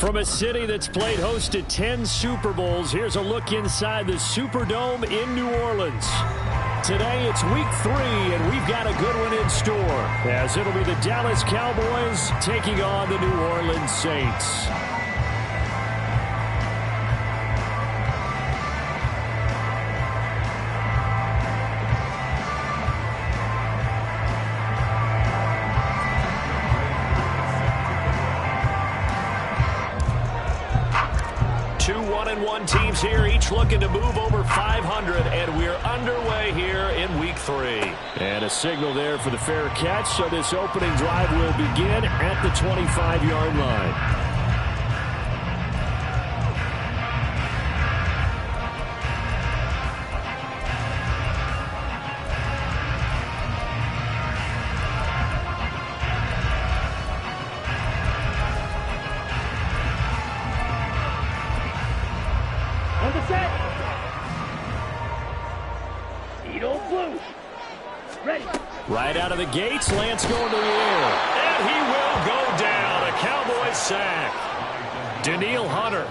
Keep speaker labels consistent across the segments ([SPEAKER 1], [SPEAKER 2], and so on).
[SPEAKER 1] From a city that's played host to 10 Super Bowls, here's a look inside the Superdome in New Orleans. Today it's week 3, and we've got a good one in store, as it'll be the Dallas Cowboys taking on the New Orleans Saints. Two 1-1 teams here, each looking to move over 500, and we're underway here in week 3. And a signal there for the fair catch, so this opening drive will begin at the 25-yard line.
[SPEAKER 2] On the set. Eagle blue. Ready.
[SPEAKER 1] Right out of the gates, Lance going to the air. And he will go down. A Cowboys sack. Danielle Hunter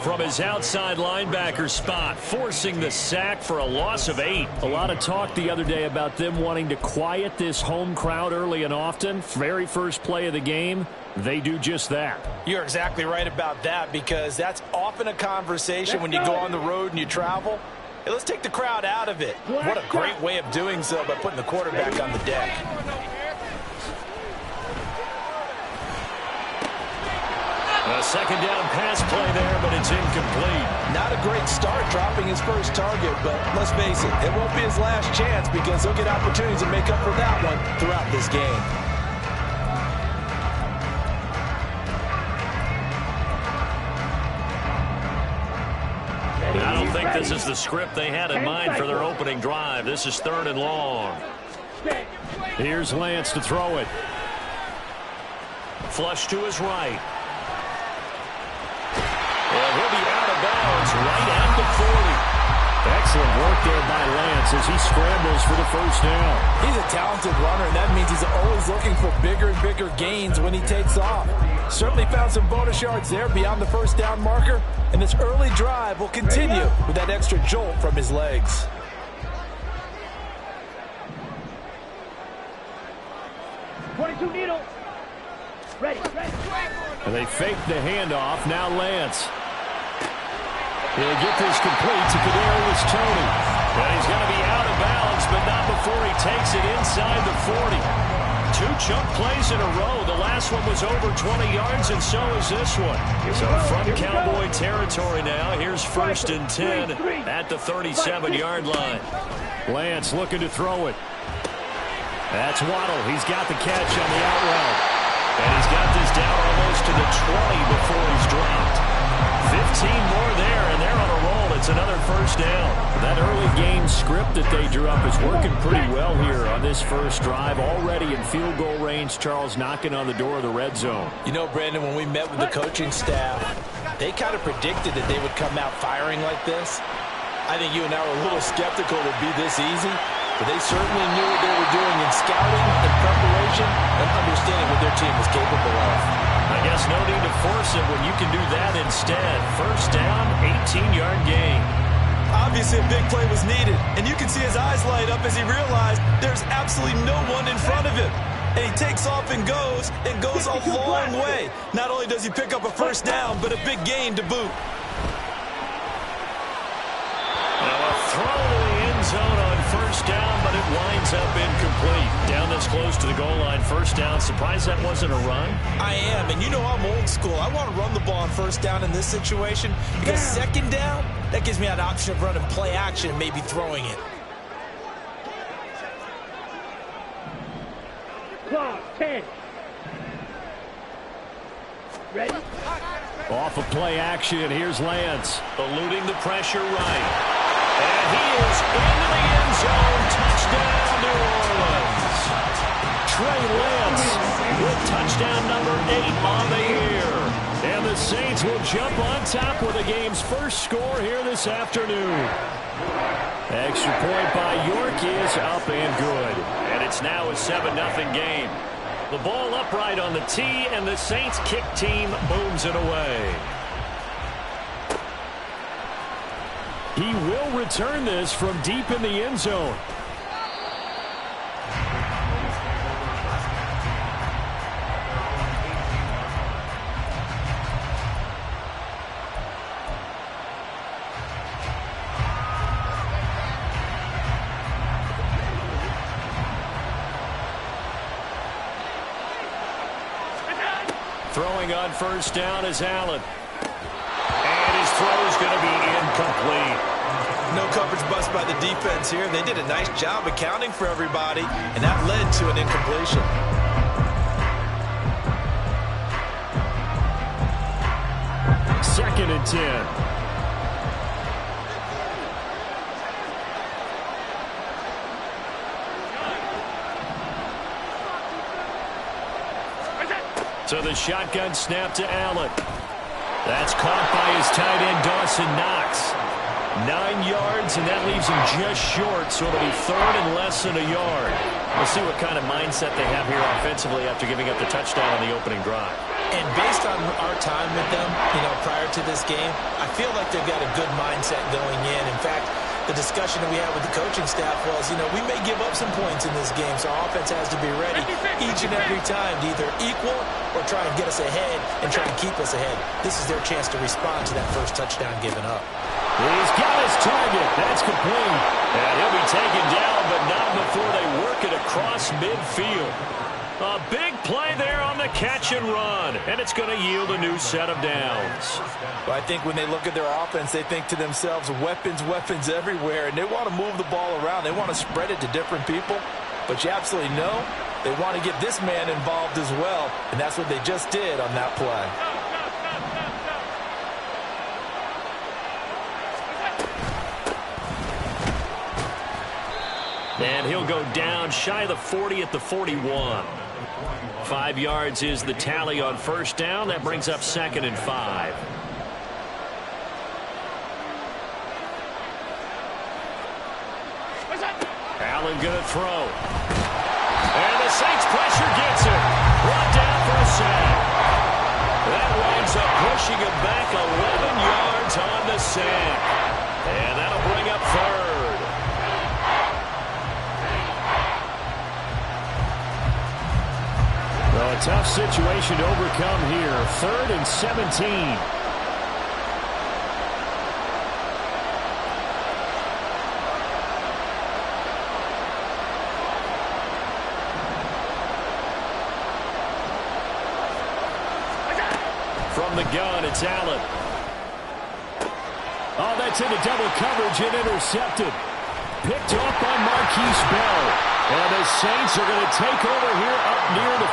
[SPEAKER 1] from his outside linebacker spot, forcing the sack for a loss of 8. A lot of talk the other day about them wanting to quiet this home crowd early and often. Very first play of the game, they do just that.
[SPEAKER 3] You're exactly right about that, because that's often a conversation when you go on the road and you travel. Hey, let's take the crowd out of it. What a great way of doing so by putting the quarterback on the deck.
[SPEAKER 1] A second down pass play there, but it's incomplete.
[SPEAKER 3] Not a great start dropping his first target, but let's face it, it won't be his last chance, because he'll get opportunities to make up for that one throughout this game.
[SPEAKER 1] I don't think this is the script they had in mind for their opening drive. This is 3rd and long. Here's Lance to throw it. Flush to his right. And he'll be out of bounds right at the 40. Excellent work there by Lance as he scrambles for the first down.
[SPEAKER 3] He's a talented runner, and that means he's always looking for bigger and bigger gains when he takes off. Certainly found some bonus yards there beyond the first down marker, and this early drive will continue with that extra jolt from his legs.
[SPEAKER 2] .22 needle. Ready.
[SPEAKER 1] And they fake the handoff. Now Lance. He'll get this complete to Kadarius Toney. And he's going to be out of bounds, but not before he takes it inside the 40. 2 chunk plays in a row. The last one was over 20 yards, and so is this one. So from Cowboy territory now, here's 1st and 10 at the 37-yard line. Lance looking to throw it. That's Waddle. He's got the catch on the out route. And he's got this down almost to the 20 before he's dropped. 15 more there, and they're on a roll. It's another first down. That early game script that they drew up is working pretty well here on this first drive. Already in field goal range, Charles knocking on the door of the red zone.
[SPEAKER 3] You know, Brandon, when we met with the coaching staff, they kind of predicted that they would come out firing like this. I think you and I were a little skeptical it would be this easy, but they certainly knew what they were doing in scouting and preparation and understanding what their team was capable of.
[SPEAKER 1] I guess no need to force it when you can do that instead. First down, 18-yard gain.
[SPEAKER 3] Obviously, a big play was needed, and you can see his eyes light up as he realized there's absolutely no one in front of him. And he takes off and goes a long way. Not only does he pick up a first down, but a big gain to boot.
[SPEAKER 1] Now a throw to the end zone on first down, but it winds up incomplete. Down this close to the goal line, first down. Surprised that wasn't a run?
[SPEAKER 3] I am, and you know I'm old school. I want to run the ball on first down in this situation, because second down, that gives me an option of running play action and maybe throwing it.
[SPEAKER 2] Clock 10. Ready.
[SPEAKER 1] Off of play action, here's Lance. Eluding the pressure right. And he is into the end zone. Touchdown, New Orleans. Trey Lance with touchdown number 8 on the year. And the Saints will jump on top with the game's first score here this afternoon. Extra point by York is up and good. And it's now a 7-0 game. The ball upright on the tee, and the Saints kick team booms it away. He will return this from deep in the end zone. Throwing on first down is Allen. And his throw is going to be incomplete.
[SPEAKER 3] No coverage bust by the defense here. They did a nice job accounting for everybody, and that led to an incompletion.
[SPEAKER 1] Second and 10. So the shotgun snap to Allen. That's caught by his tight end, Dawson Knox. 9 yards, and that leaves him just short, so it'll be third and less than a yard. We'll see what kind of mindset they have here offensively after giving up the touchdown on the opening drive.
[SPEAKER 3] And based on our time with them, prior to this game, I feel like they've got a good mindset going in. In fact, the discussion that we had with the coaching staff was, we may give up some points in this game, so our offense has to be ready each and every time to either equal or try and get us ahead and try and keep us ahead. This is their chance to respond to that first touchdown given up.
[SPEAKER 1] He's got his target. That's complete. And he'll be taken down, but not before they work it across midfield. A big play there on the catch and run, and it's going to yield a new set of downs.
[SPEAKER 3] Well, I think when they look at their offense, they think to themselves, weapons, weapons everywhere, and they want to move the ball around. They want to spread it to different people, but you absolutely know they want to get this man involved as well, and that's what they just did on that play.
[SPEAKER 1] And he'll go down shy of the 40 at the 41. 5 yards is the tally on first down. That brings up 2nd and 5. Allen going to throw. And the Saints pressure gets him. Brought down for a sack. That winds up pushing him back 11 yards on the sack. And that'll bring up third. Well, a tough situation to overcome here. 3rd and 17. From the gun, it's Allen. Oh, that's into double coverage and intercepted. Picked off by Marquise Bell. And the Saints are going to take over here up near the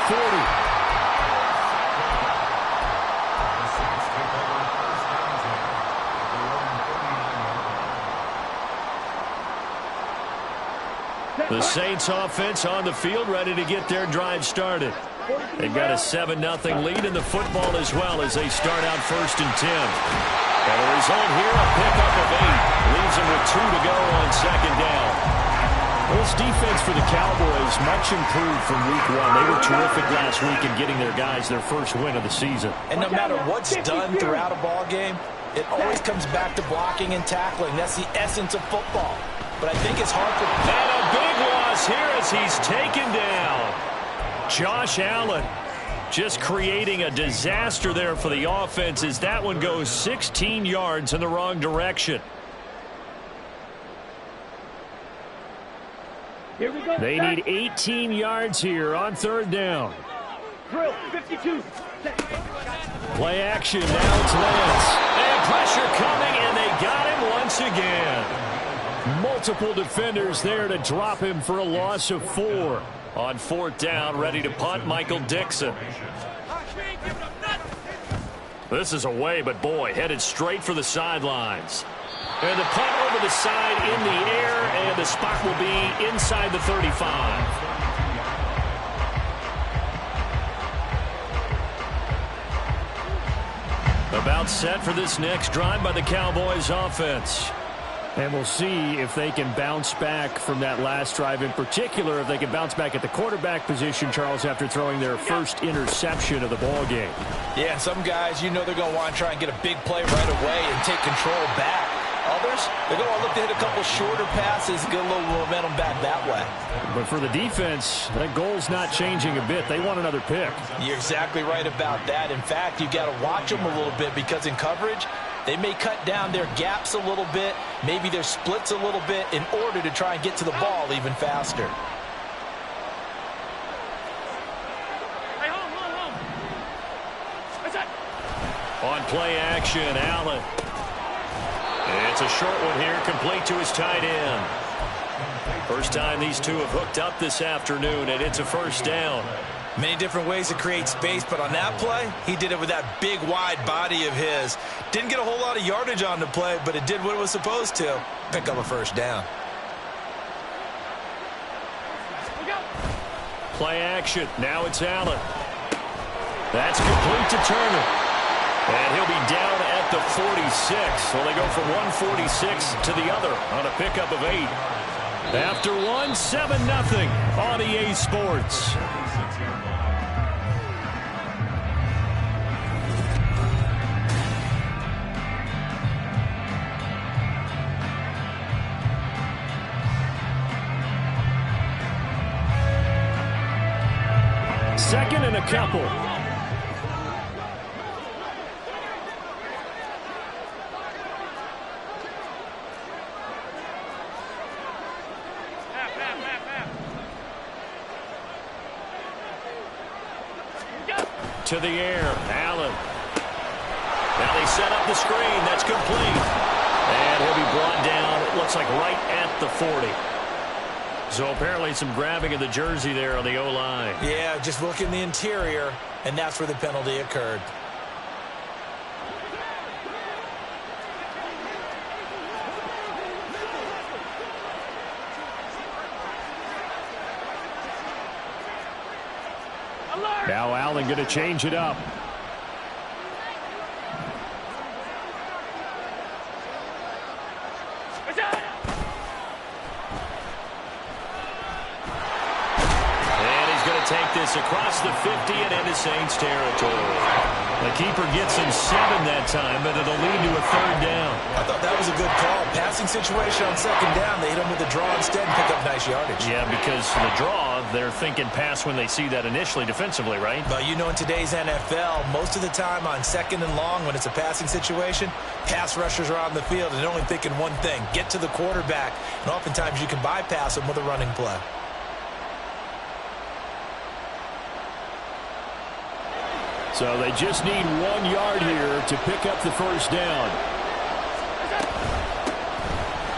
[SPEAKER 1] 40. The Saints offense on the field, ready to get their drive started. They've got a 7-0 lead in the football as well as they start out 1st and 10. And the result here, a pickup of 8. Leaves them with 2 to go on 2nd down. Well, this defense for the Cowboys much improved from week 1. They were terrific last week in getting their guys their first win of the season.
[SPEAKER 3] And no matter what's done throughout a ball game, it always comes back to blocking and tackling. That's the essence of football. But I think it's hard for...
[SPEAKER 1] And a big loss here as he's taken down. Josh Allen just creating a disaster there for the offense as that one goes 16 yards in the wrong direction.
[SPEAKER 2] Here we go.
[SPEAKER 1] They need 18 yards here on 3rd down.
[SPEAKER 2] Drill, 52.
[SPEAKER 1] Play action, now it's Lance. And pressure coming, and they got him once again. Multiple defenders there to drop him for a loss of 4. On 4th down, ready to punt, Michael Dixon. This is away, but boy, headed straight for the sidelines. And the punt over the side in the air, and the spot will be inside the 35. About set for this next drive by the Cowboys offense. And we'll see if they can bounce back from that last drive, in particular if they can bounce back at the quarterback position, Charles, after throwing their first interception of the ball game.
[SPEAKER 3] Yeah, and some guys, you know they're going to want to try and get a big play right away and take control back. Others, they're going to look to hit a couple shorter passes and get a little momentum back that way.
[SPEAKER 1] But for the defense, that goal's not changing a bit. They want another pick.
[SPEAKER 3] You're exactly right about that. In fact, you've got to watch them a little bit because in coverage, they may cut down their gaps a little bit, maybe their splits a little bit in order to try and get to the ball even faster.
[SPEAKER 2] Hey, home. What's that?
[SPEAKER 1] On play action, Allen. It's a short one here, complete to his tight end. First time these two have hooked up this afternoon, and it's a first down.
[SPEAKER 3] Many different ways to create space, but on that play, he did it with that big, wide body of his. Didn't get a whole lot of yardage on the play, but it did what it was supposed to. Pick up a first down.
[SPEAKER 1] Play action. Now it's Allen. That's complete to Turner. And he'll be down at the 46. So they go from 146 to the other on a pickup of 8. After one, 7-0 on EA Sports. Second and a couple. To the air, Allen. Now they set up the screen. That's complete. And he'll be brought down, it looks like right at the 40. So apparently some grabbing of the jersey there on the O-line.
[SPEAKER 3] Yeah, just look in the interior, and that's where the penalty occurred.
[SPEAKER 1] Now Allen going to change it up. And he's going to take this across the 50 and into Saints territory. The keeper gets him 7 that time, but it'll lead to a third down.
[SPEAKER 3] I thought that was a good call. Passing situation on second down. They hit him with a draw instead and pick up nice yardage.
[SPEAKER 1] Yeah, because the draw, they're thinking pass when they see that initially defensively, right?
[SPEAKER 3] But you know, in today's NFL, most of the time on second and long, when it's a passing situation, pass rushers are on the field and they're only thinking one thing, get to the quarterback. And oftentimes you can bypass them with a running play.
[SPEAKER 1] So they just need 1 yard here to pick up the first down.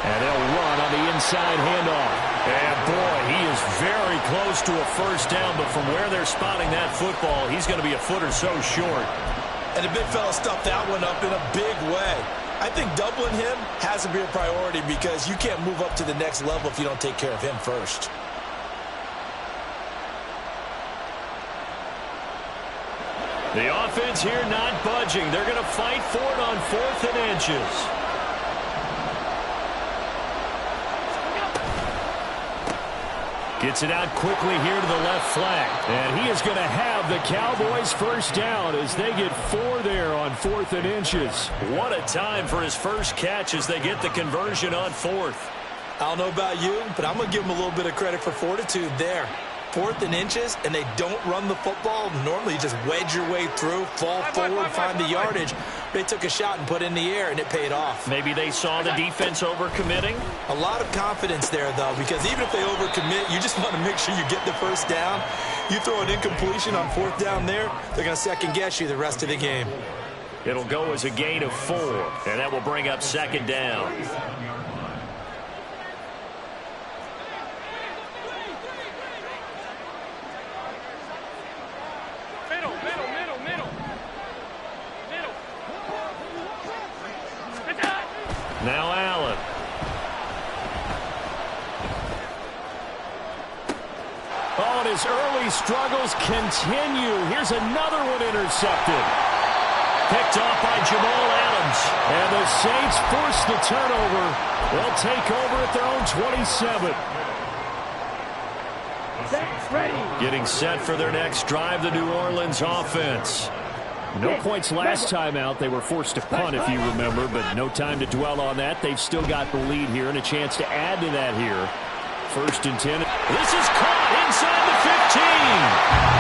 [SPEAKER 1] And they'll run on the inside handoff. And boy, he is very close to a first down, but from where they're spotting that football, he's going to be a foot or so short.
[SPEAKER 3] And the big fella stuffed that one up in a big way. I think doubling him has to be a priority because you can't move up to the next level if you don't take care of him first.
[SPEAKER 1] The offense here not budging. They're going to fight for it on 4th and inches. Gets it out quickly here to the left flank. And he is going to have the Cowboys first down as they get 4 there on 4th and inches. What a time for his first catch as they get the conversion on 4th.
[SPEAKER 3] I don't know about you, but I'm going to give him a little bit of credit for fortitude there. 4th and inches, and they don't run the football. Normally, you just wedge your way through, fall forward, find the yardage. They took a shot and put it in the air, and it paid off.
[SPEAKER 1] Maybe they saw the defense overcommitting.
[SPEAKER 3] A lot of confidence there, though, because even if they overcommit, you just want to make sure you get the first down. You throw an incompletion on 4th down there, they're going to second-guess you the rest of the game.
[SPEAKER 1] It'll go as a gain of 4, and that will bring up 2nd down. Now Allen. Oh, and his early struggles continue. Here's another one intercepted. Picked off by Jamal Adams. And the Saints force the turnover. They'll take over at their own 27. Getting set for their next drive, the New Orleans offense. No points last time out. They were forced to punt, if you remember, but no time to dwell on that. They've still got the lead here and a chance to add to that here. 1st and 10. This is caught inside the 15.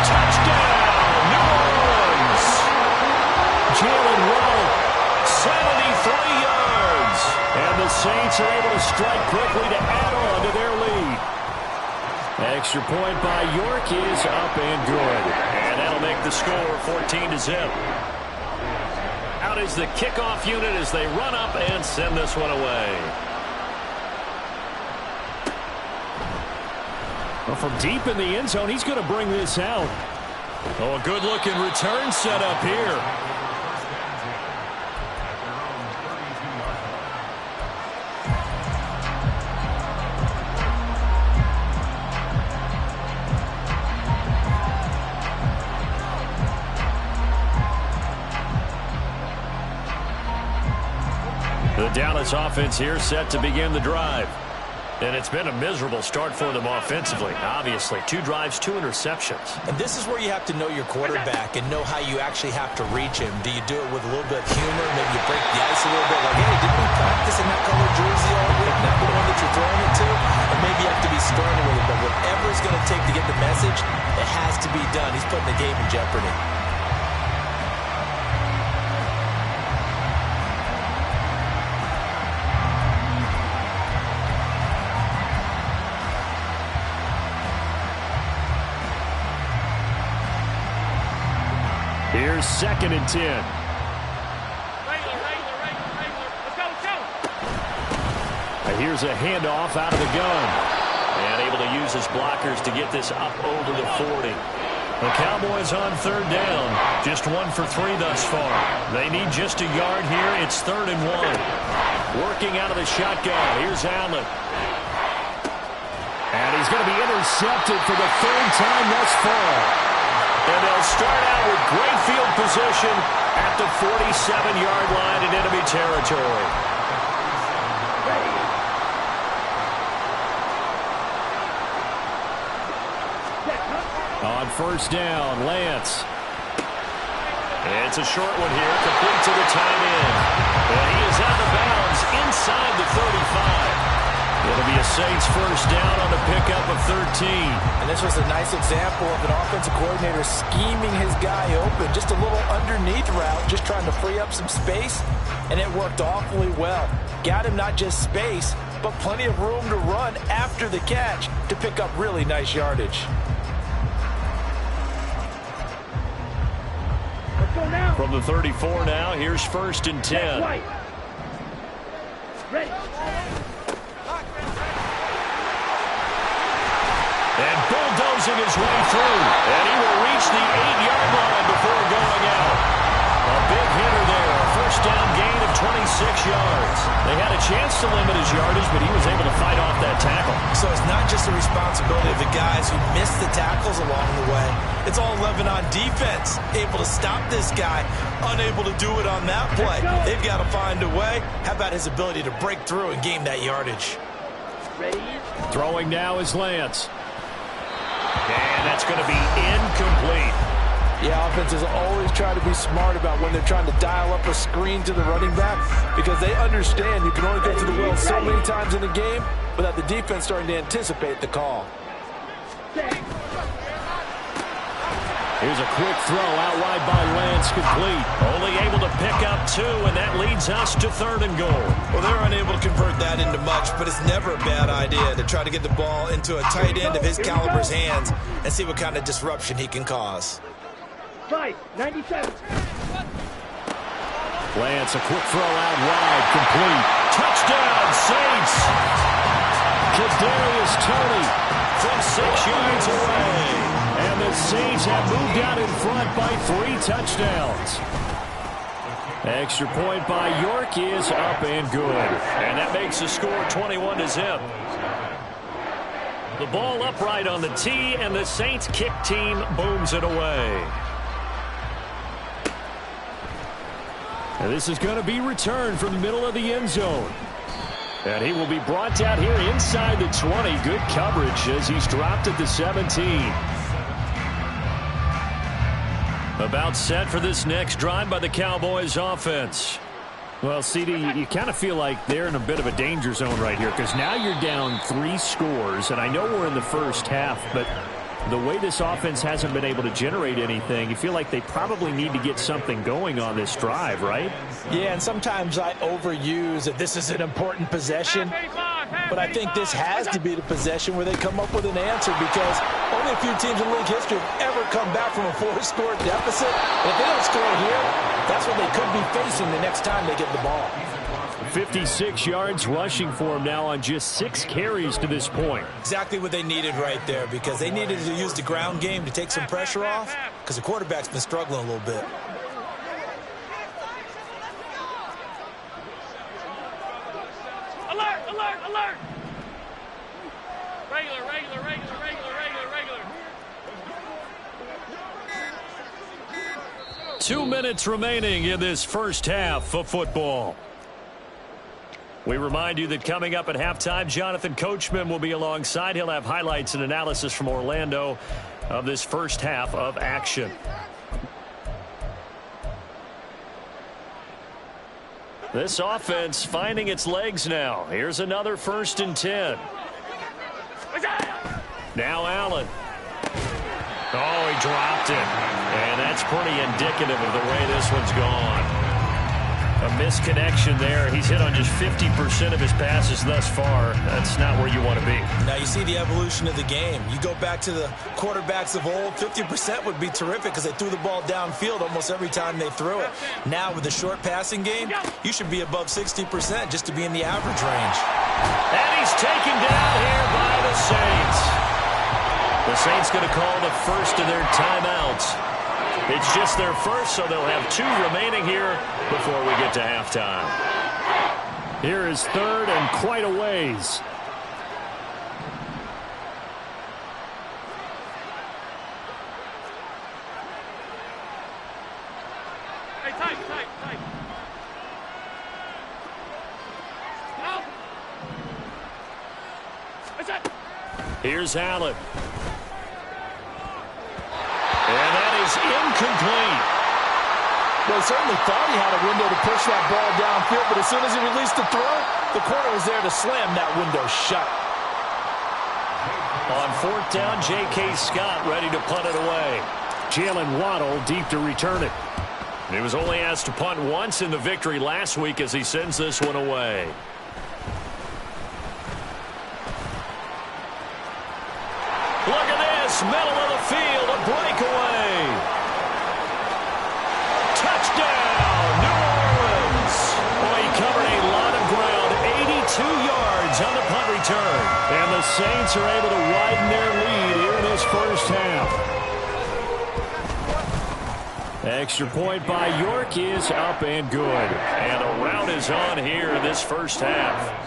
[SPEAKER 1] Touchdown, New Orleans. Jalen Waddle, 73 yards. And the Saints are able to strike quickly to add on to their lead. Extra point by York is up and good. And that'll make the score 14-0. Out is the kickoff unit as they run up and send this one away. Well, from deep in the end zone, he's going to bring this out. Oh, a good-looking return set up here. The Dallas offense here set to begin the drive. And it's been a miserable start for them offensively. Obviously, 2 drives, 2 interceptions.
[SPEAKER 3] And this is where you have to know your quarterback and know how you actually have to reach him. Do you do it with a little bit of humor? Maybe you break the ice a little bit. Like, hey, didn't we practice in that color jersey all week? Not the one that you're throwing it to? And maybe you have to be stern with it. But whatever it's going to take to get the message, it has to be done. He's putting the game in jeopardy.
[SPEAKER 1] Here's 2nd and 10.
[SPEAKER 2] Regular. Let's go.
[SPEAKER 1] Here's a handoff out of the gun. And able to use his blockers to get this up over the 40. The Cowboys on 3rd down. Just 1 for 3 thus far. They need just a yard here. It's 3rd and 1. Working out of the shotgun. Here's Allen. And he's going to be intercepted for the 3rd time thus far. And they'll start out with great field position at the 47-yard line in enemy territory. On 1st down, Lance. It's a short one here, complete to the tight end. And he is out of bounds inside the 35. It'll be a Saints 1st down on the pickup of 13.
[SPEAKER 3] And this was a nice example of an offensive coordinator scheming his guy open. Just a little underneath route, just trying to free up some space. And it worked awfully well. Got him not just space, but plenty of room to run after the catch to pick up really nice yardage.
[SPEAKER 2] Let's go now.
[SPEAKER 1] From the 34 now, here's 1st and 10.
[SPEAKER 2] Right. Ready.
[SPEAKER 1] And bulldozing his way through. And he will reach the 8-yard line before going out. A big hitter there. A 1st down gain of 26 yards. They had a chance to limit his yardage, but he was able to fight off that tackle.
[SPEAKER 3] So it's not just the responsibility of the guys who missed the tackles along the way. It's all 11 on defense. Able to stop this guy. Unable to do it on that play. They've got to find a way. How about his ability to break through and gain that yardage?
[SPEAKER 2] Ready.
[SPEAKER 1] Throwing now is Lance. And that's going to be incomplete.
[SPEAKER 3] Yeah, offenses always try to be smart about when they're trying to dial up a screen to the running back because they understand you can only go to the well so many times in the game without the defense starting to anticipate the call.
[SPEAKER 1] Here's a quick throw out wide by Lance, complete. Only able to pick up 2, and that leads us to 3rd and goal.
[SPEAKER 3] Well, they're unable to convert that into much, but it's never a bad idea to try to get the ball into a tight end of his caliber's hands and see what kind of disruption he can cause.
[SPEAKER 2] 97.
[SPEAKER 1] Lance, a quick throw out wide, complete. Touchdown, Saints! Kadarius Toney from 6 yards away. And the Saints have moved out in front by 3 touchdowns. Extra point by York is up and good. And that makes the score 21-0. The ball upright on the tee, and the Saints kick team booms it away. And this is going to be returned from the middle of the end zone. And he will be brought down here inside the 20. Good coverage as he's dropped at the 17. About set for this next drive by the Cowboys offense. Well, CD, you kind of feel like they're in a bit of a danger zone right here because now you're down 3 scores, and I know we're in the first half, but the way this offense hasn't been able to generate anything, you feel like they probably need to get something going on this drive, right?
[SPEAKER 3] Yeah, and sometimes I overuse that this is an important possession, but I think this has to be the possession where they come up with an answer because only a few teams in league history have ever come back from a 4-score deficit. And if they don't score here, that's what they could be facing the next time they get the ball.
[SPEAKER 1] 56 yards rushing for him now on just 6 carries to this point.
[SPEAKER 3] Exactly what they needed right there because they needed to use the ground game to take some pressure off because the quarterback's been struggling a little bit.
[SPEAKER 2] Alert, alert, alert! Regular, regular, regular, regular, regular, regular.
[SPEAKER 1] 2 minutes remaining in this first half of football. We remind you that coming up at halftime, Jonathan Coachman will be alongside. He'll have highlights and analysis from Orlando of this first half of action. This offense finding its legs now. Here's another 1st and 10. Now Allen. Oh, he dropped it. And that's pretty indicative of the way this one's gone. A misconnection there. He's hit on just 50% of his passes thus far. That's not where you want to be.
[SPEAKER 3] Now you see the evolution of the game. You go back to the quarterbacks of old, 50% would be terrific because they threw the ball downfield almost every time they threw it. Now with the short passing game, you should be above 60% just to be in the average range.
[SPEAKER 1] And he's taken down here by the Saints. The Saints going to call the first of their timeouts. It's just their first, so they'll have 2 remaining here before we get to halftime. Here is 3rd and quite a ways.
[SPEAKER 2] Hey, tight, tight, tight. Out. What's that?
[SPEAKER 1] Here's Allen. And that is incomplete.
[SPEAKER 3] Well, he certainly thought he had a window to push that ball downfield, but as soon as he released the throw, the corner was there to slam that window shut.
[SPEAKER 1] On 4th down, J.K. Scott ready to punt it away. Jalen Waddle deep to return it. He was only asked to punt once in the victory last week as he sends this one away. Look at this, middle of the field, a breakaway. Touchdown, New Orleans. Boy, he covered a lot of ground, 82 yards on the punt return. And the Saints are able to widen their lead here in this first half. Extra point by York is up and good. And a rout is on here in this first half.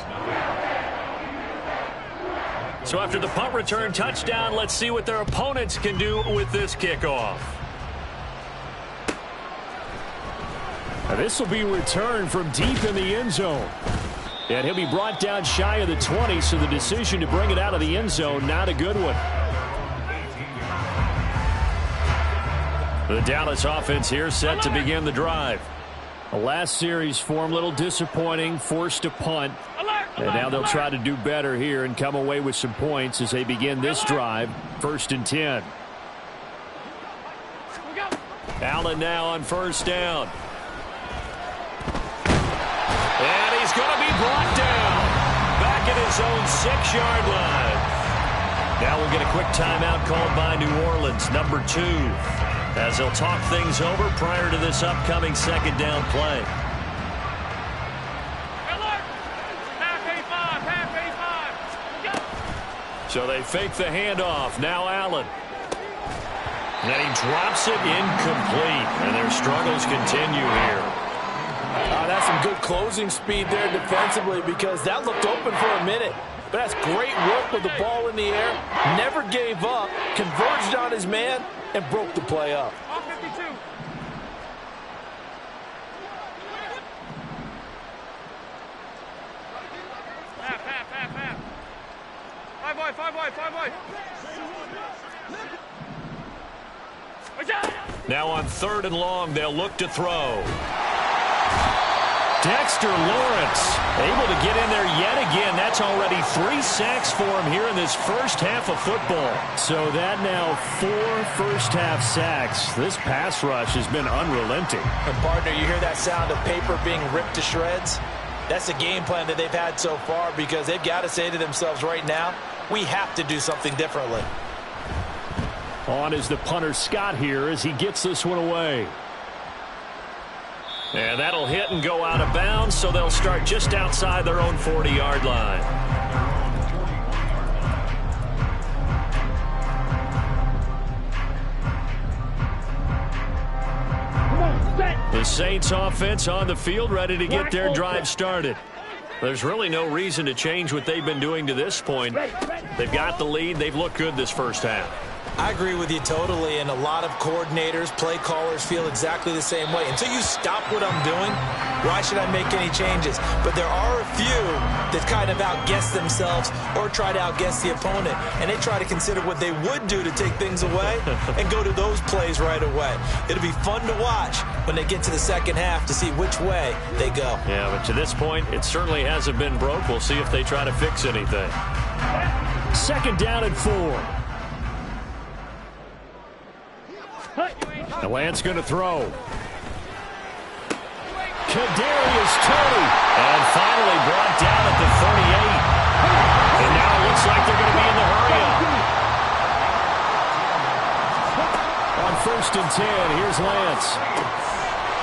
[SPEAKER 1] So after the punt return touchdown, let's see what their opponents can do with this kickoff. Now this will be returned from deep in the end zone. And he'll be brought down shy of the 20, so the decision to bring it out of the end zone, not a good one. The Dallas offense here set to begin the drive. The last series for him, a little disappointing, forced to punt. And now they'll try to do better here and come away with some points as they begin this drive. 1st and 10. Allen now on 1st down. And he's going to be brought down. Back at his own 6-yard line. Now we'll get a quick timeout called by New Orleans, number 2. As they'll talk things over prior to this upcoming 2nd down play. So they fake the handoff. Now Allen. And then he drops it incomplete. And their struggles continue here.
[SPEAKER 3] That's some good closing speed there defensively because that looked open for a minute. But that's great work with the ball in the air. Never gave up. Converged on his man and broke the play up.
[SPEAKER 2] All 52. wide.
[SPEAKER 1] Now on 3rd and long, they'll look to throw. Dexter Lawrence able to get in there yet again. That's already 3 sacks for him here in this first half of football. So that now 4 first-half sacks. This pass rush has been unrelenting.
[SPEAKER 3] And partner, you hear that sound of paper being ripped to shreds? That's the game plan that they've had so far, because they've got to say to themselves right now, we have to do something differently.
[SPEAKER 1] On is the punter Scott here as he gets this one away. And that'll hit and go out of bounds, so they'll start just outside their own 40-yard line. The Saints offense on the field, ready to get their drive started. There's really no reason to change what they've been doing to this point. They've got the lead. They've looked good this first half.
[SPEAKER 3] I agree with you totally, and a lot of coordinators, play callers feel exactly the same way. Until you stop what I'm doing, why should I make any changes? But there are a few that kind of outguess themselves or try to outguess the opponent, and they try to consider what they would do to take things away and go to those plays right away. It'll be fun to watch when they get to the second half to see which way they go.
[SPEAKER 1] Yeah, but to this point, it certainly hasn't been broke. We'll see if they try to fix anything. 2nd down and 4. The Lance going to throw. Kadarius Toney. And finally brought down at the 38. And now it looks like they're going to be in the hurry-up. On 1st and 10, here's Lance.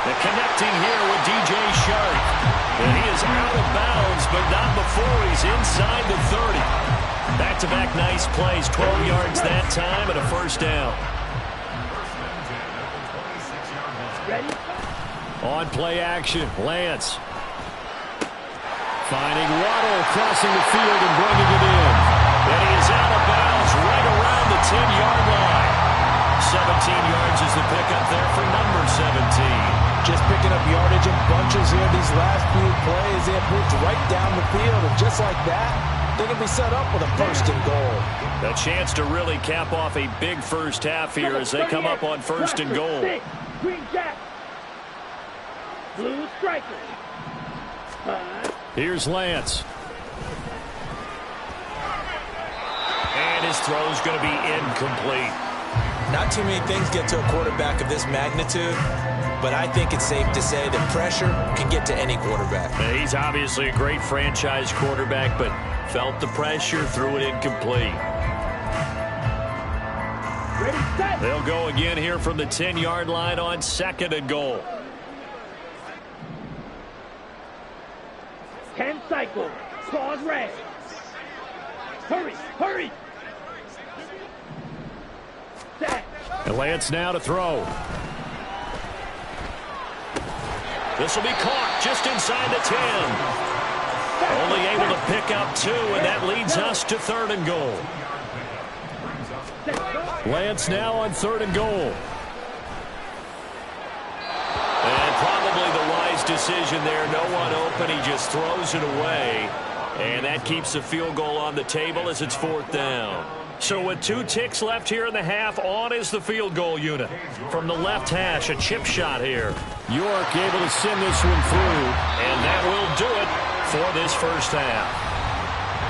[SPEAKER 1] And connecting here with DJ Shark. And he is out of bounds, but not before he's inside the 30. Back-to-back nice plays. 12 yards that time and a 1st down. On play action, Lance. Finding Waddle crossing the field and bringing it in. And he is out of bounds right around the 10-yard line. 17 yards is the pickup there for number 17.
[SPEAKER 3] Just picking up yardage in bunches here. These last few plays, they have moved right down the field. And just like that, they're going to be set up with a 1st and goal.
[SPEAKER 1] A chance to really cap off a big first half here as they come up on 1st and goal.
[SPEAKER 2] Green Jack. Blue striker.
[SPEAKER 1] Here's Lance. And his throw's going to be incomplete.
[SPEAKER 3] Not too many things get to a quarterback of this magnitude, but I think it's safe to say that pressure can get to any quarterback.
[SPEAKER 1] He's obviously a great franchise quarterback, but felt the pressure, threw it incomplete. They'll go again here from the 10-yard line on 2nd and goal.
[SPEAKER 2] 10 cycle. Claws red. Hurry. Set.
[SPEAKER 1] And Lance now to throw. This will be caught just inside the 10. Only able to pick up 2, and that leads us to 3rd and goal. Lance now on 3rd and goal. And probably the wise decision there. No one open. He just throws it away. And that keeps the field goal on the table as it's 4th down. So with 2 ticks left here in the half, on is the field goal unit. From the left hash, a chip shot here. York able to send this one through. And that will do it for this first half.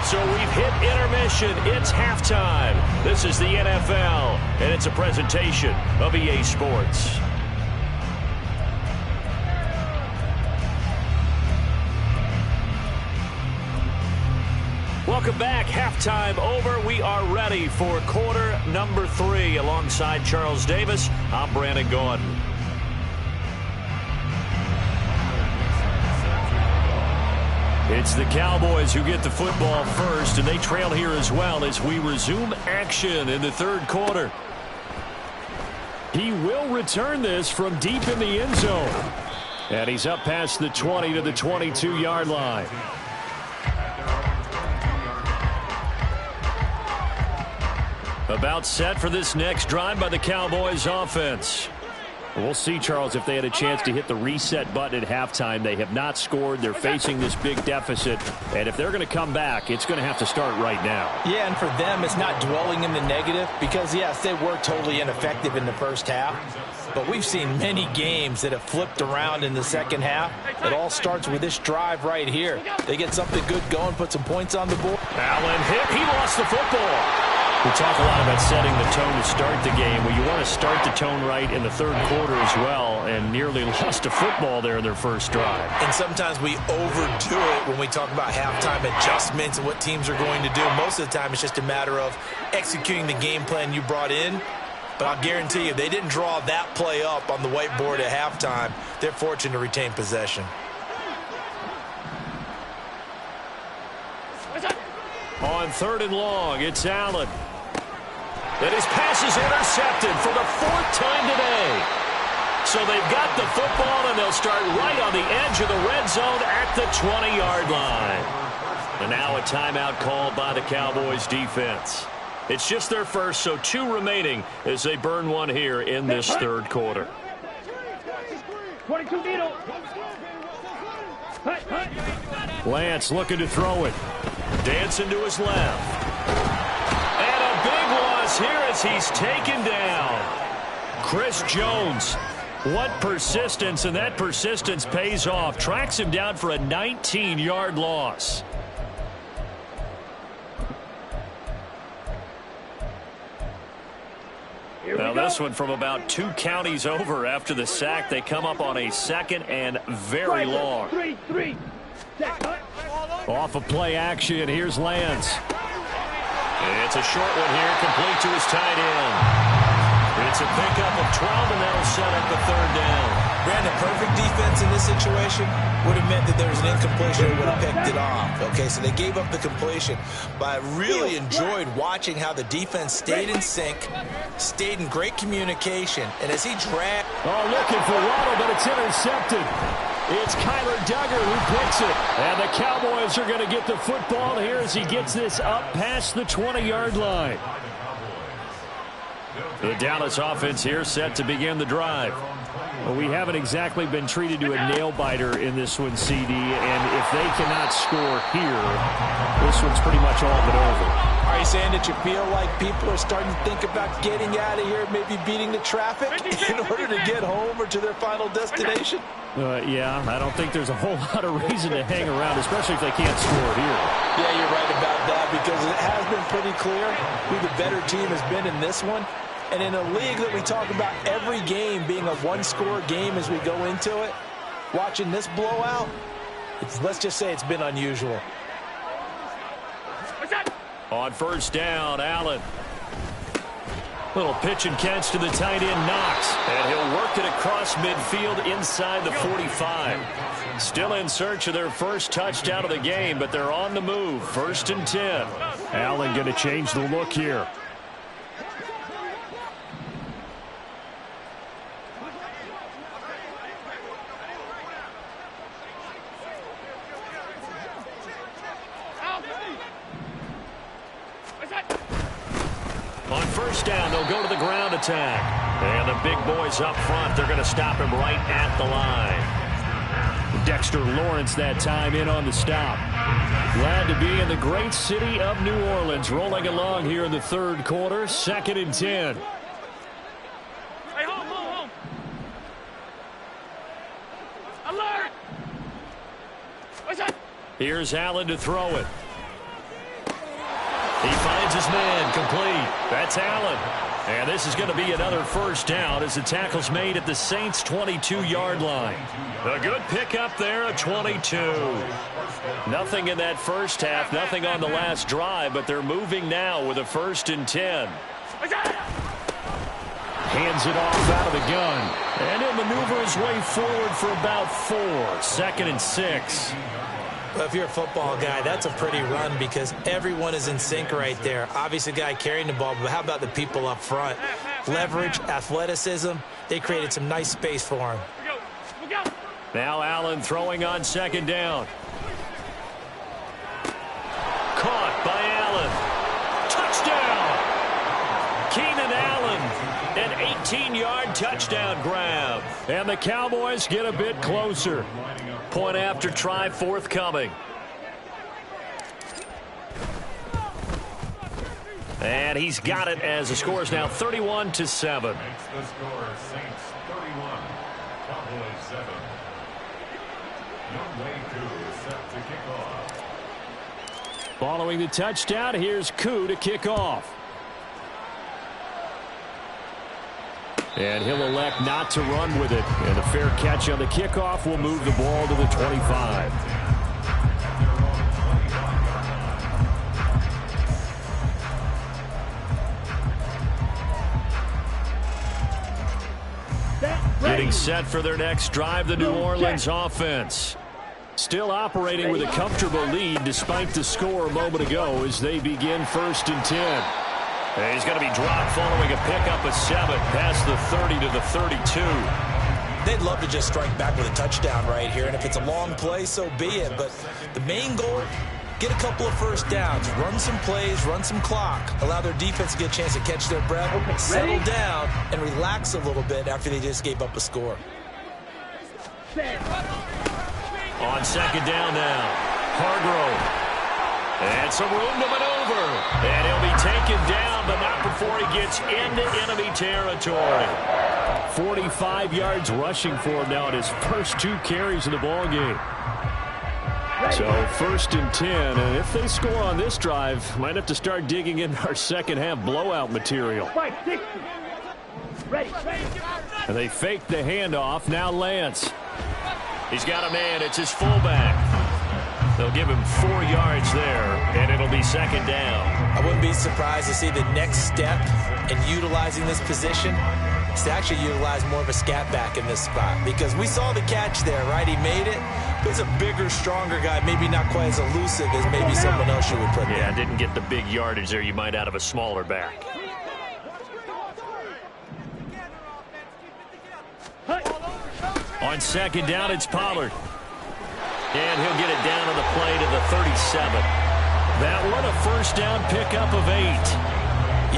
[SPEAKER 1] So we've hit intermission. It's halftime. This is the NFL, and it's a presentation of EA Sports. Welcome back. Halftime over. We are ready for quarter number 3. Alongside Charles Davis, I'm Brandon Gordon. It's the Cowboys who get the football first, and they trail here as well as we resume action in the 3rd quarter. He will return this from deep in the end zone. And he's up past the 20 to the 22-yard line. About set for this next drive by the Cowboys offense. We'll see, Charles, if they had a chance to hit the reset button at halftime. They have not scored. They're facing this big deficit. And if they're going to come back, it's going to have to start right now.
[SPEAKER 3] Yeah, and for them, it's not dwelling in the negative because, yes, they were totally ineffective in the first half. But we've seen many games that have flipped around in the second half. It all starts with this drive right here. They get something good going, put some points on the board.
[SPEAKER 1] Allen hit. He lost the football. We talk a lot about setting the tone to start the game. Well, you want to start the tone right in the third quarter as well, and nearly lost a football there in their first drive.
[SPEAKER 3] And sometimes we overdo it when we talk about halftime adjustments and what teams are going to do. Most of the time, it's just a matter of executing the game plan you brought in. But I'll guarantee you, they didn't draw that play up on the whiteboard at halftime. They're fortunate to retain possession.
[SPEAKER 1] On 3rd and long, it's Allen. And his pass is intercepted for the 4th time today. So they've got the football, and they'll start right on the edge of the red zone at the 20-yard line. And now a timeout called by the Cowboys defense. It's just their first, so 2 remaining as they burn one here in this third quarter.
[SPEAKER 2] 22 needle.
[SPEAKER 1] Lance looking to throw it. Dancing to his left. And a big loss here as he's taken down. Chris Jones. What persistence, and that persistence pays off. Tracks him down for a 19-yard loss. Now this one from about 2 counties over after the sack. They come up on a 2nd and very long.
[SPEAKER 2] 3-3.
[SPEAKER 1] Off of play action, here's Lance. It's a short one here, complete to his tight end. It's a pickup of 12, and that'll set up the 3rd down.
[SPEAKER 3] Brandon, perfect defense in this situation would have meant that there was an incompletion and would have picked it off. Okay, so they gave up the completion. But I really enjoyed watching how the defense stayed in sync, stayed in great communication, and as he dragged...
[SPEAKER 1] Oh, looking for Waddle, but it's intercepted. It's Kyler Duggar who picks it. And the Cowboys are going to get the football here as he gets this up past the 20-yard line. The Dallas offense here set to begin the drive. Well, we haven't exactly been treated to a nail-biter in this one, CD, and if they cannot score here, this one's pretty much all but over.
[SPEAKER 3] Are you saying that you feel like people are starting to think about getting out of here, maybe beating the traffic in order to get home or to their final destination?
[SPEAKER 1] Yeah, I don't think there's a whole lot of reason to hang around, especially if they can't score here.
[SPEAKER 3] Yeah, you're right about that because it has been pretty clear who the better team has been in this one. And in a league that we talk about every game being a one-score game as we go into it, watching this blowout, let's just say it's been unusual.
[SPEAKER 1] On 1st down, Allen. Little pitch and catch to the tight end, Knox. And he'll work it across midfield inside the 45. Still in search of their first touchdown of the game, but they're on the move. 1st and 10. Allen going to change the look here. On 1st down, they'll go to the ground attack. And the big boys up front, they're going to stop him right at the line. Dexter Lawrence that time in on the stop. Glad to be in the great city of New Orleans, rolling along here in the 3rd quarter, 2nd and 10.
[SPEAKER 2] Hey, home. Alert! What's that?
[SPEAKER 1] Here's Allen to throw it. He finds his man, complete. That's Allen. And this is going to be another 1st down as the tackle's made at the Saints' 22-yard line. A good pickup there at 22. Nothing in that first half, nothing on the last drive, but they're moving now with a 1st and 10. Hands it off out of the gun. And he'll maneuver his way forward for about 4. 2nd and 6.
[SPEAKER 3] Well, if you're a football guy, that's a pretty run because everyone is in sync right there. Obviously, the guy carrying the ball, but how about the people up front? Leverage, athleticism, they created some nice space for him.
[SPEAKER 1] Now Allen throwing on 2nd down. Caught by Allen. Touchdown! Keenan Allen, an 19-yard touchdown grab. And the Cowboys get a bit closer. Point after try forthcoming. And he's got it as the score is now 31-7.
[SPEAKER 4] Makes the score Saints 31, Cowboys 7. Young Way Koo set to kick off.
[SPEAKER 1] Following the touchdown, here's Koo to kick off. And he'll elect not to run with it. And the fair catch on the kickoff will move the ball to the 25. Getting set for their next drive, the New Orleans offense. Still operating with a comfortable lead despite the score a moment ago as they begin 1st and 10. And he's going to be dropped following a pickup of 7 past the 30 to the 32.
[SPEAKER 3] They'd love to just strike back with a touchdown right here, and if it's a long play, so be it. But the main goal, get a couple of first downs, run some plays, run some clock, allow their defense to get a chance to catch their breath, settle down, and relax a little bit after they just gave up a score.
[SPEAKER 1] On 2nd down now, Hargrove. And some room to maneuver. And he'll be taken down, but not before he gets into enemy territory. 45 yards rushing for him now in his first 2 carries of the ballgame. So 1st and 10, and if they score on this drive, might have to start digging in our second half blowout material. And they fake the handoff. Now Lance. He's got a man. It's his fullback. They'll give him 4 yards there, and it'll be 2nd down.
[SPEAKER 3] I wouldn't be surprised to see the next step in utilizing this position is to actually utilize more of a scat back in this spot, because we saw the catch there, right? He made it. But he's a bigger, stronger guy, maybe not quite as elusive as maybe someone else you would put there.
[SPEAKER 1] Yeah, didn't get the big yardage there you might out of a smaller back. On 2nd down, it's Pollard. And he'll get it down on the play to the 37. That one a 1st down pickup of 8.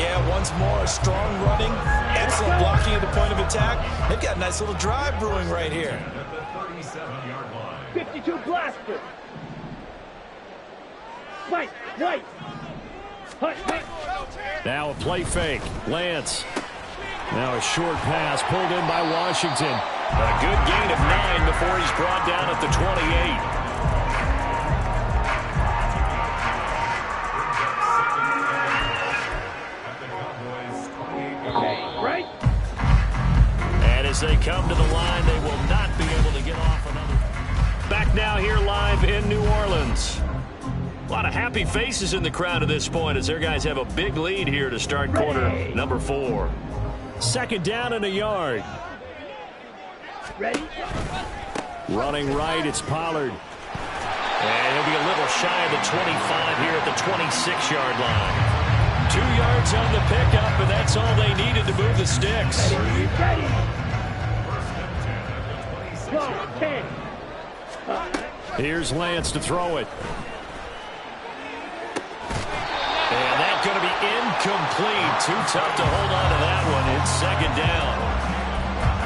[SPEAKER 3] Yeah, once more, strong running, excellent blocking at the point of attack. They've got a nice little drive brewing right here.
[SPEAKER 2] 52 blaster. Right.
[SPEAKER 1] Now a play fake. Lance. Now a short pass pulled in by Washington. A good gain of 9 before he's brought down at the 28.
[SPEAKER 2] Right.
[SPEAKER 1] And as they come to the line, they will not be able to get off another. Back now here live in New Orleans. A lot of happy faces in the crowd at this point as their guys have a big lead here to start quarter number 4. 2nd down and a yard.
[SPEAKER 2] Ready?
[SPEAKER 1] Running right, it's Pollard. And he'll be a little shy of the 25 here at the 26-yard line. 2 yards on the pickup, and that's all they needed to move the sticks.
[SPEAKER 2] Ready. Close, 10.
[SPEAKER 1] Here's Lance to throw it. And that's going to be incomplete. Too tough to hold on to that one. It's 2nd down.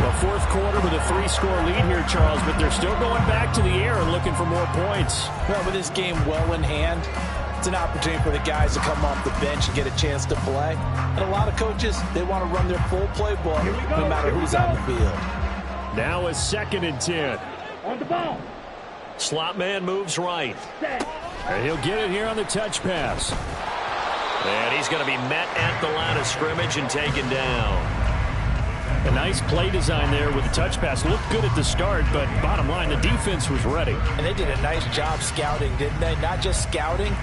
[SPEAKER 1] Well, 4th quarter with a 3-score lead here, Charles, but they're still going back to the air and looking for more points.
[SPEAKER 3] Well, with this game well in hand, it's an opportunity for the guys to come off the bench and get a chance to play. And a lot of coaches, they want to run their full playbook no matter who's on the field.
[SPEAKER 1] Now a 2nd and 10.
[SPEAKER 2] On the ball.
[SPEAKER 1] Slot man moves right.
[SPEAKER 2] Set.
[SPEAKER 1] And he'll get it here on the touch pass. And he's going to be met at the line of scrimmage and taken down. A nice play design there with the touch pass. Looked good at the start, but bottom line, the defense was ready.
[SPEAKER 3] And they did a nice job scouting, didn't they? Not just scouting,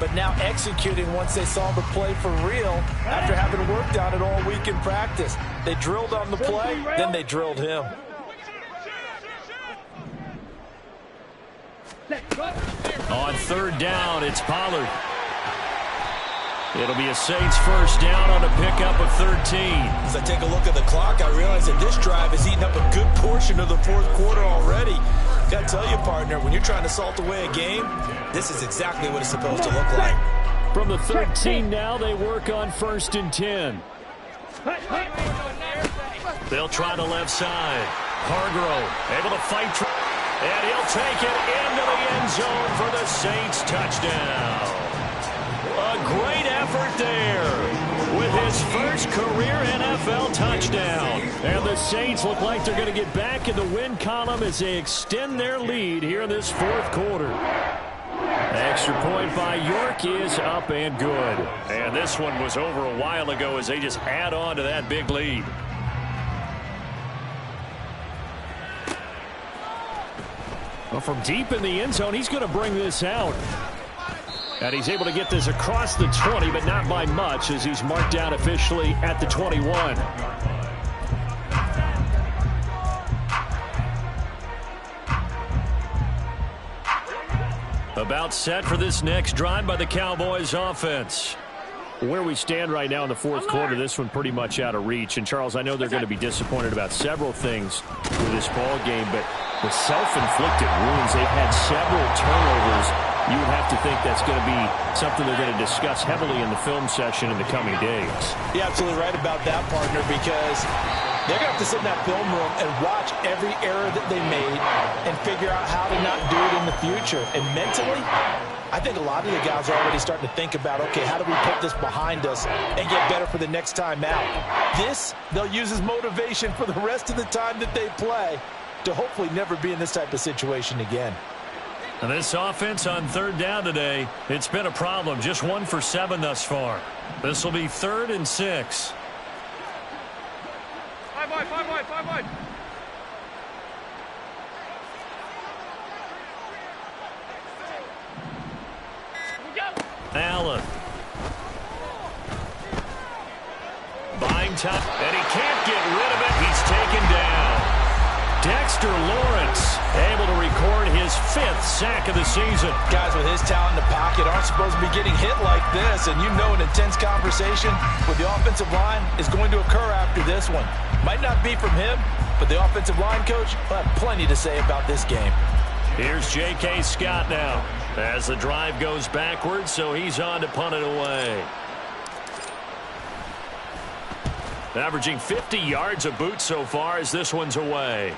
[SPEAKER 3] but now executing once they saw the play for real after having worked on it all week in practice. They drilled on the play, then they drilled him.
[SPEAKER 1] On 3rd down, it's Pollard. It'll be a Saints 1st down on a pickup of 13.
[SPEAKER 3] As I take a look at the clock, I realize that this drive has eaten up a good portion of the 4th quarter already. Got to tell you, partner, when you're trying to salt away a game, this is exactly what it's supposed to look like.
[SPEAKER 1] From the 13 now, they work on 1st and 10. They'll try the left side. Hargrove able to fight. And he'll take it into the end zone for the Saints touchdown. A great effort there with his first career NFL touchdown. And the Saints look like they're going to get back in the win column as they extend their lead here in this fourth quarter. Extra point by York is up and good. And this one was over a while ago as they just add on to that big lead. Well, from deep in the end zone, he's going to bring this out. And he's able to get this across the 20, but not by much as he's marked down officially at the 21. About set for this next drive by the Cowboys offense. Where we stand right now in the fourth quarter, this one pretty much out of reach. And, Charles, I know they're going to be disappointed about several things with this ball game, but the self-inflicted wounds, they've had several turnovers. You would have to think that's going to be something they're going to discuss heavily in the film session in the coming days.
[SPEAKER 3] You're absolutely right about that, partner, because they're going to have to sit in that film room and watch every error that they made and figure out how to not do it in the future. And mentally, I think a lot of the guys are already starting to think about, okay, how do we put this behind us and get better for the next time out? This, they'll use as motivation for the rest of the time that they play to hopefully never be in this type of situation again.
[SPEAKER 1] And this offense on third down today, it's been a problem. Just 1 for 7 thus far. This will be 3rd and 6.
[SPEAKER 2] 5 wide, 5 wide, 5 wide.
[SPEAKER 1] Allen. Buying time, and he can't get rid of it. He's taken down. Dexter Lawrence able to record his 5th sack of the season.
[SPEAKER 3] Guys with his talent in the pocket aren't supposed to be getting hit like this, and you know an intense conversation with the offensive line is going to occur after this one. Might not be from him, but the offensive line coach will have plenty to say about this game.
[SPEAKER 1] Here's J.K. Scott now as the drive goes backwards, so he's on to punt it away. Averaging 50 yards a boot so far as this one's away.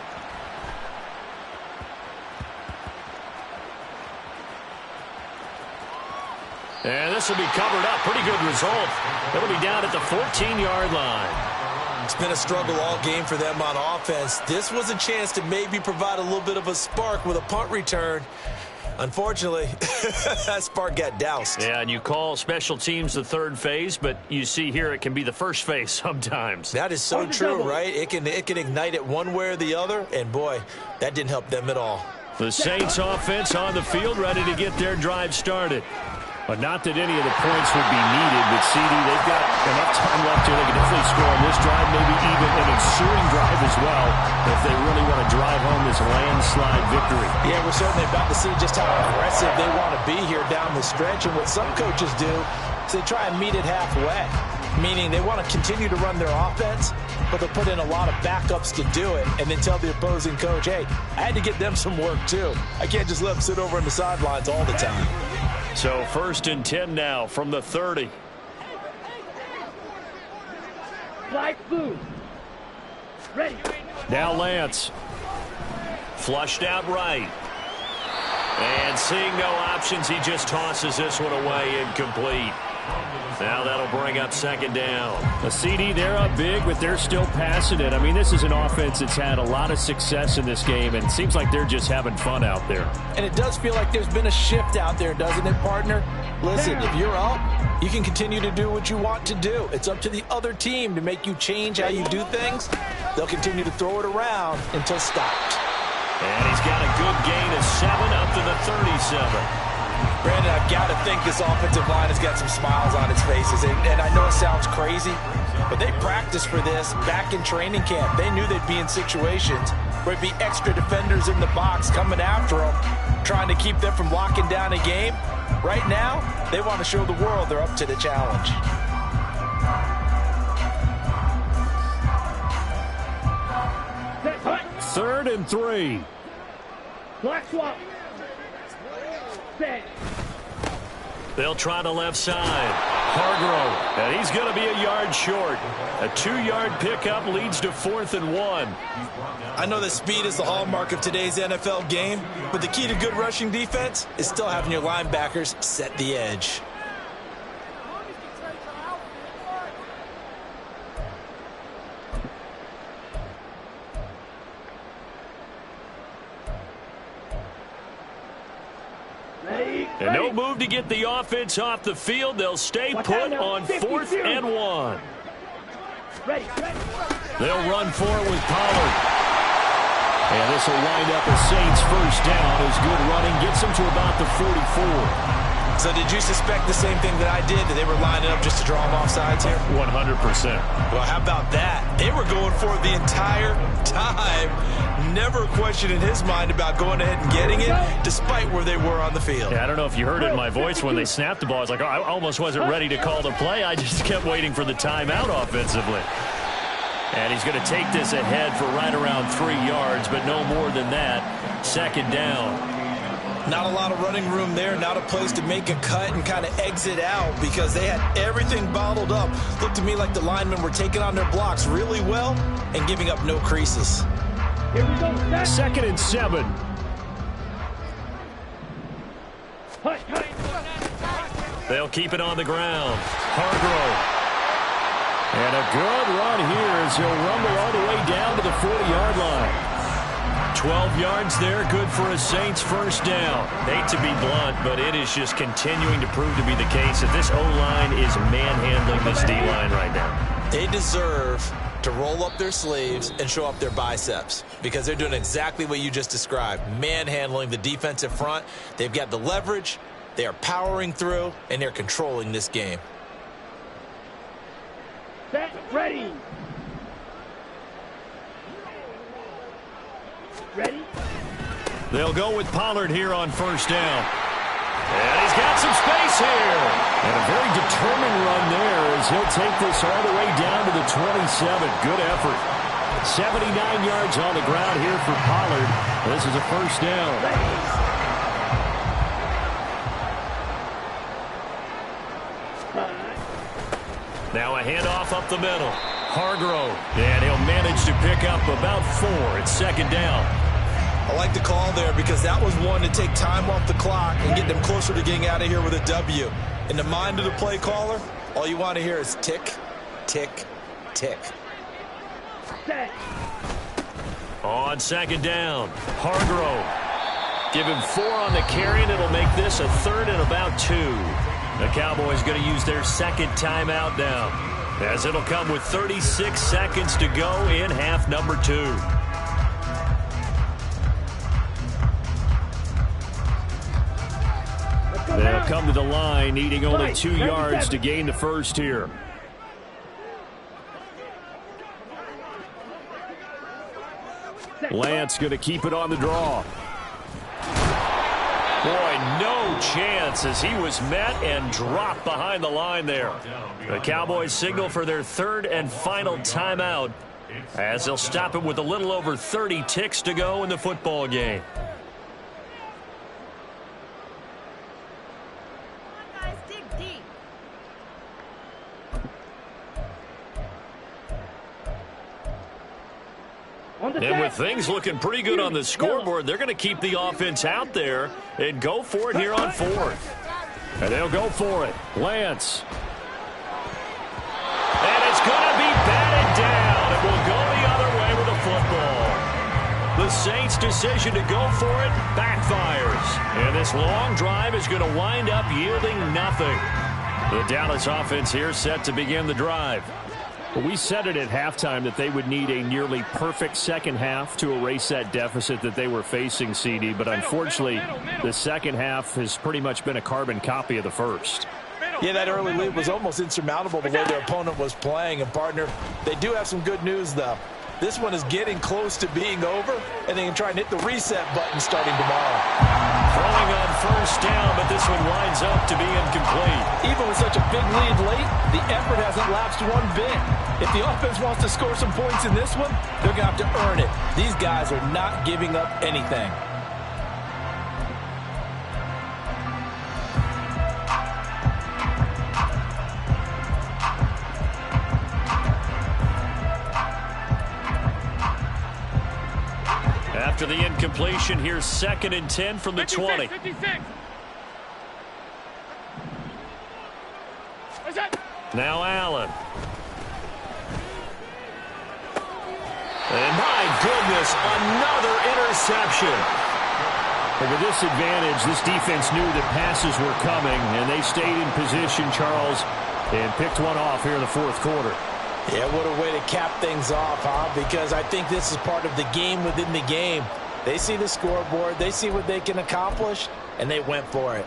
[SPEAKER 1] And this will be covered up. Pretty good result. It'll be down at the 14-yard line.
[SPEAKER 3] It's been a struggle all game for them on offense. This was a chance to maybe provide a little bit of a spark with a punt return. Unfortunately, that spark got doused.
[SPEAKER 1] Yeah, and you call special teams the third phase, but you see here it can be the first phase sometimes.
[SPEAKER 3] That is so true, right? It can ignite it one way or the other, and boy, that didn't help them at all.
[SPEAKER 1] The Saints offense on the field ready to get their drive started. But not that any of the points would be needed, but CD, they've got enough time left here. They can definitely score on this drive, maybe even an ensuing drive as well, if they really want to drive home this landslide victory.
[SPEAKER 3] Yeah, we're certainly about to see just how aggressive they want to be here down the stretch. And what some coaches do is they try and meet it halfway, meaning they want to continue to run their offense, but they'll put in a lot of backups to do it and then tell the opposing coach, hey, I had to get them some work too. I can't just let them sit over on the sidelines all the time.
[SPEAKER 1] So 1st and 10 now from the 30.
[SPEAKER 2] Flag blue. Ready.
[SPEAKER 1] Now Lance. Flushed out right. And seeing no options, he just tosses this one away incomplete. Now that'll bring up 2nd down. A CD, they're up big, but they're still passing it. I mean, this is an offense that's had a lot of success in this game, and it seems like they're just having fun out there.
[SPEAKER 3] And it does feel like there's been a shift out there, doesn't it, partner? Listen, if you're up, you can continue to do what you want to do. It's up to the other team to make you change how you do things. They'll continue to throw it around until stopped.
[SPEAKER 1] And he's got a good gain of 7 up to the 37.
[SPEAKER 3] Brandon, I've got to think this offensive line has got some smiles on its faces. And I know it sounds crazy, but they practiced for this back in training camp. They knew they'd be in situations where it'd be extra defenders in the box coming after them, trying to keep them from locking down a game. Right now, they want to show the world they're up to the challenge.
[SPEAKER 1] Third and 3.
[SPEAKER 2] Black swap. Set.
[SPEAKER 1] They'll try the left side. Hargrove, and he's going to be a yard short. A 2-yard pickup leads to 4th and 1.
[SPEAKER 3] I know that speed is the hallmark of today's NFL game, but the key to good rushing defense is still having your linebackers set the edge.
[SPEAKER 1] And no move to get the offense off the field. They'll stay put on 4th and 1. They'll run for it with Pollard. And this will wind up a Saints first down as good running gets them to about the 44.
[SPEAKER 3] So did you suspect the same thing that I did, that they were lining up just to draw them off sides here?
[SPEAKER 1] 100%.
[SPEAKER 3] Well, how about that? They were going for it the entire time. Never a question in his mind about going ahead and getting it, despite where they were on the field.
[SPEAKER 1] Yeah, I don't know if you heard it in my voice when they snapped the ball. I was like, oh, I almost wasn't ready to call the play. I just kept waiting for the timeout offensively. And he's going to take this ahead for right around 3 yards, but no more than that. 2nd down.
[SPEAKER 3] Not a lot of running room there, not a place to make a cut and kind of exit out because they had everything bottled up. Looked to me like the linemen were taking on their blocks really well and giving up no creases.
[SPEAKER 2] Here we go.
[SPEAKER 1] 2nd and 7. They'll keep it on the ground. Hargrove. And a good run here as he'll rumble all the way down to the 40-yard line. 12 yards there, good for a Saints first down. Hate to be blunt, but it is just continuing to prove to be the case that this O-line is manhandling this D-line right now.
[SPEAKER 3] They deserve to roll up their sleeves and show up their biceps because they're doing exactly what you just described, manhandling the defensive front. They've got the leverage, they are powering through, and they're controlling this game.
[SPEAKER 2] Set, ready. Ready?
[SPEAKER 1] They'll go with Pollard here on first down. And he's got some space here. And a very determined run there as he'll take this all the way down to the 27. Good effort. 79 yards on the ground here for Pollard. This is a first down. Now a handoff up the middle. Hargrove. And he'll manage to pick up about 4. It's 2nd down.
[SPEAKER 3] I like the call there because that was one to take time off the clock and get them closer to getting out of here with a W. In the mind of the play caller, all you want to hear is tick, tick, tick.
[SPEAKER 2] Set.
[SPEAKER 1] On 2nd down, Hargrove. Give him 4 on the carry, and it'll make this a 3rd and about 2. The Cowboys going to use their 2nd timeout now, as it'll come with 36 seconds to go in half number 2. They'll come to the line, needing only 2 yards to gain the first here. Lance going to keep it on the draw. Boy, no chance as he was met and dropped behind the line there. The Cowboys signal for their 3rd and final timeout as they'll stop it with a little over 30 ticks to go in the football game. And with things looking pretty good on the scoreboard, they're going to keep the offense out there and go for it here on 4th. And they'll go for it. Lance. And it's going to be batted down. It will go the other way with the football. The Saints' decision to go for it backfires. And this long drive is going to wind up yielding nothing. The Dallas offense here set to begin the drive.
[SPEAKER 5] But we said it at halftime that they would need a nearly perfect second half to erase that deficit that they were facing, CD. But unfortunately, the second half has pretty much been a carbon copy of the first.
[SPEAKER 3] Yeah, that early lead was almost insurmountable the way their opponent was playing. And, partner, they do have some good news, though. This one is getting close to being over, and they can try and hit the reset button starting tomorrow.
[SPEAKER 1] Throwing on first down, but this one winds up to be incomplete.
[SPEAKER 6] Even with such a big lead late, the effort hasn't lapsed one bit. If the offense wants to score some points in this one, they're going to have to earn it. These guys are not giving up anything.
[SPEAKER 1] After the incompletion, here's 2nd and 10 from the 20.
[SPEAKER 2] 56.
[SPEAKER 1] Now Allen. And my goodness, another interception.
[SPEAKER 5] But with this advantage, this defense knew that passes were coming, and they stayed in position, Charles, and picked one off here in the 4th quarter.
[SPEAKER 3] Yeah, what a way to cap things off, huh? Because I think this is part of the game within the game. They see the scoreboard, they see what they can accomplish, and they went for it.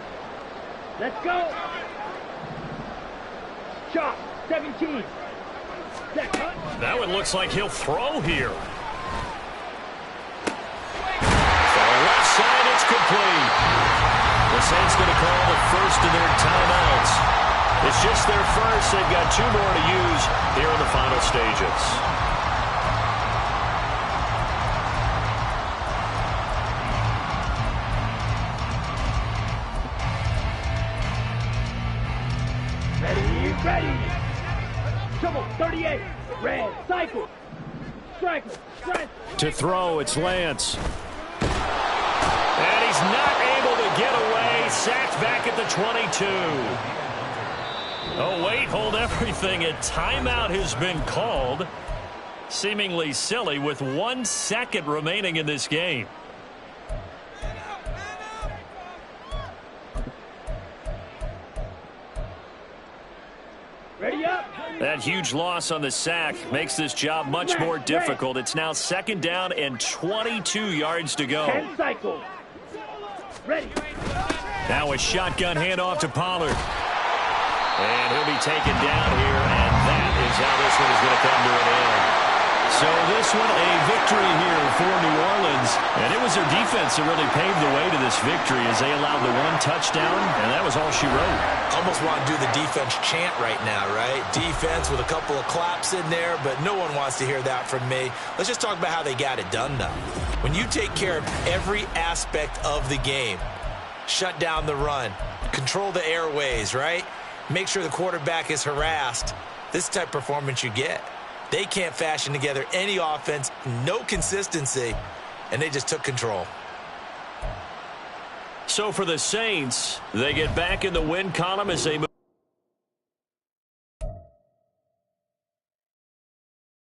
[SPEAKER 2] Let's go. Shot. 17. Set.
[SPEAKER 1] That one looks like he'll throw here. Side, it's complete. The Saints going to call the first of their timeouts. It's just their first. They've got 2 more to use here in the final stages.
[SPEAKER 2] Ready. Trouble. 38. Red. Cycle. Striker. Strike.
[SPEAKER 5] To throw, it's Lance.
[SPEAKER 1] And he's not able to get away. Sacked back at the 22. Oh, wait, hold everything. A timeout has been called. Seemingly silly with 1 second remaining in this game.
[SPEAKER 2] Ready up.
[SPEAKER 1] That huge loss on the sack makes this job much more difficult. It's now 2nd down and 22 yards to go.
[SPEAKER 2] 10 cycles. Ready.
[SPEAKER 1] Now a shotgun handoff to Pollard. And he'll be taken down here, and that is how this one is going to come to an end. So this one, a victory here for New Orleans. And it was their defense that really paved the way to this victory as they allowed the 1 touchdown, and that was all she wrote.
[SPEAKER 3] Almost want to do the defense chant right now, right? Defense with a couple of claps in there, but no one wants to hear that from me. Let's just talk about how they got it done, though. When you take care of every aspect of the game, shut down the run, control the airways, right? Make sure the quarterback is harassed. This type of performance you get. They can't fashion together any offense, no consistency, and they just took control.
[SPEAKER 1] So for the Saints, they get back in the win column as they move.